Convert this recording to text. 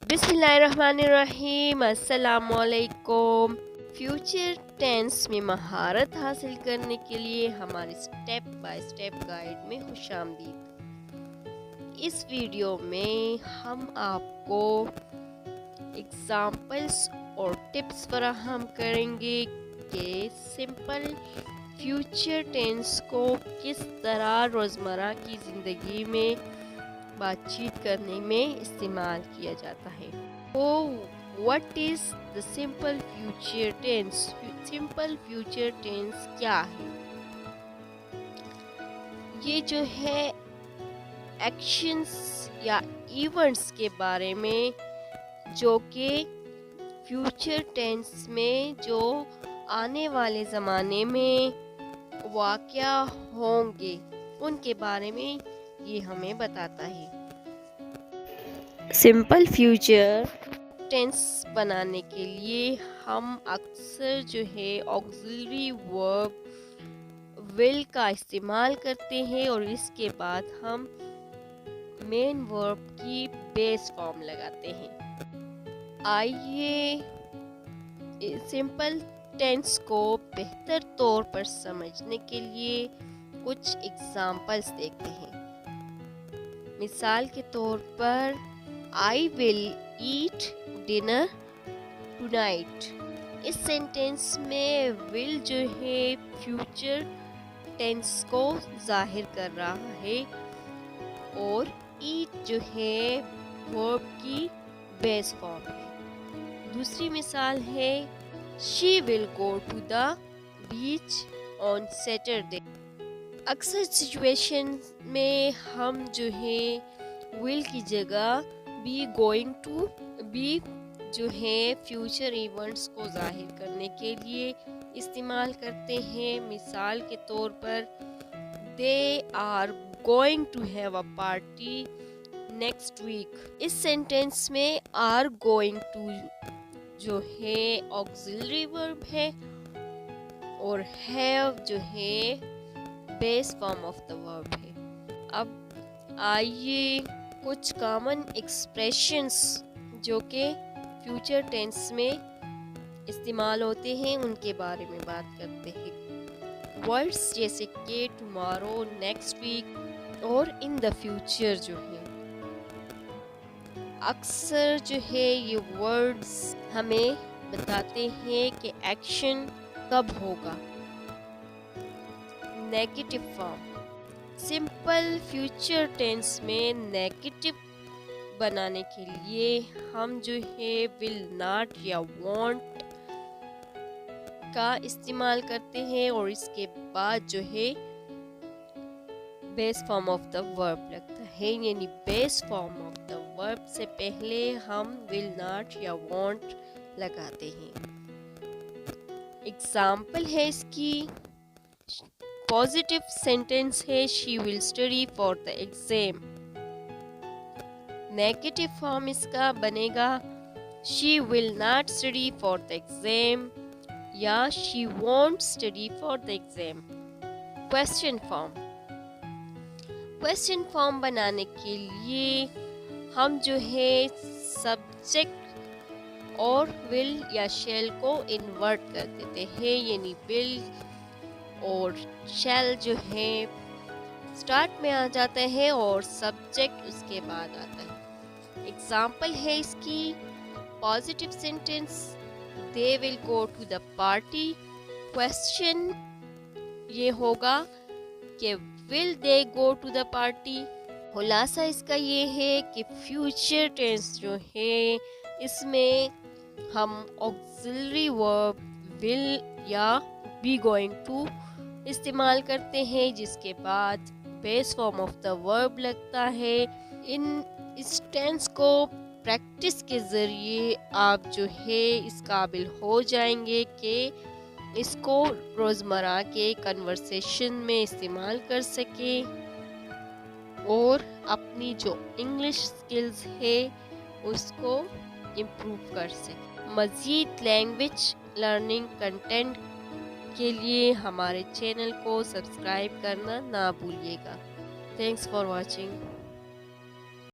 बिस्मिल्लाहिर्रहमानिर्रहीम। अस्सलाम वालेकुम। फ्यूचर टेंस में महारत हासिल करने के लिए हमारे स्टेप बाय स्टेप गाइड में खुशामदीद। इस वीडियो में हम आपको एग्जाम्पल्स और टिप्स फराहम करेंगे कि सिंपल फ्यूचर टेंस को किस तरह रोज़मर्रा की ज़िंदगी में बातचीत करने में इस्तेमाल किया जाता है। तो what is the simple future tense? Simple future tense क्या है? ये जो है एक्शंस या इवेंट्स के बारे में जो कि फ्यूचर टेंस में जो आने वाले ज़माने में वाक़या होंगे उनके बारे में ये हमें बताता है। सिंपल फ्यूचर टेंस बनाने के लिए हम अक्सर जो है ऑक्सिलरी वर्ब विल का इस्तेमाल करते हैं और इसके बाद हम मेन वर्ब की बेस फॉर्म लगाते हैं। आइए सिंपल टेंस को बेहतर तौर पर समझने के लिए कुछ एग्जाम्पल्स देखते हैं। मिसाल के तौर पर I will eat dinner tonight। इस सेंटेंस में will जो है फ्यूचर टेंस को जाहिर कर रहा है और eat जो है वर्ब की बेस फॉर्म है। दूसरी मिसाल है she will go to the beach on Saturday। अक्सर सिचुएशन में हम जो है will की जगह be going to be जो है फ्यूचर इवेंट्स को जाहिर करने के लिए इस्तेमाल करते हैं। मिसाल के तौर पर they are going to have a party next week। इस सेंटेंस में are going to जो है ऑक्सिलरी वर्ब है और have जो है base form of the verb है। अब आइए कुछ कॉमन एक्सप्रेशंस जो कि फ्यूचर टेंस में इस्तेमाल होते हैं उनके बारे में बात करते हैं। वर्ड्स जैसे कि टुमारो, नेक्स्ट वीक और इन द फ्यूचर जो है अक्सर जो है ये वर्ड्स हमें बताते हैं कि एक्शन कब होगा। Negative form simple future tense में नेगेटिव बनाने के लिए हम जो है विल नॉट या वॉन्ट का इस्तेमाल करते हैं और इसके बाद जो है base form of the verb लगता है, यानी base form of the verb से पहले हम विल नॉट या वॉन्ट लगाते हैं। एग्जाम्पल है इसकी पॉजिटिव सेंटेंस है she will study for the exam. Negative form इसका बनेगा she will not study for the exam या she won't study for the exam. Question form बनाने के लिए हम जो है सब्जेक्ट और विल या शेल को इन्वर्ट कर देते हैं, यानी विल और शेल जो है स्टार्ट में आ जाते हैं और सब्जेक्ट उसके बाद आता है। एग्जाम्पल है इसकी positive sentence they will go to the party. Question ये होगा कि will they go to the party. खुलासा इसका ये है कि फ्यूचर टेंस जो है इसमें हम ऑक्सिलरी वर्ब विल या बी गोइंग टू इस्तेमाल करते हैं जिसके बाद base form of the verb लगता है। इस टेंस को प्रैक्टिस के ज़रिए आप जो है इस काबिल हो जाएंगे कि इसको रोज़मर्रा के कन्वर्सेशन में इस्तेमाल कर सके और अपनी जो इंग्लिश स्किल्स है उसको इम्प्रूव कर सके। मज़ीद लैंग्वेज लर्निंग कंटेंट के लिए हमारे चैनल को सब्सक्राइब करना ना भूलिएगा। Thanks for watching.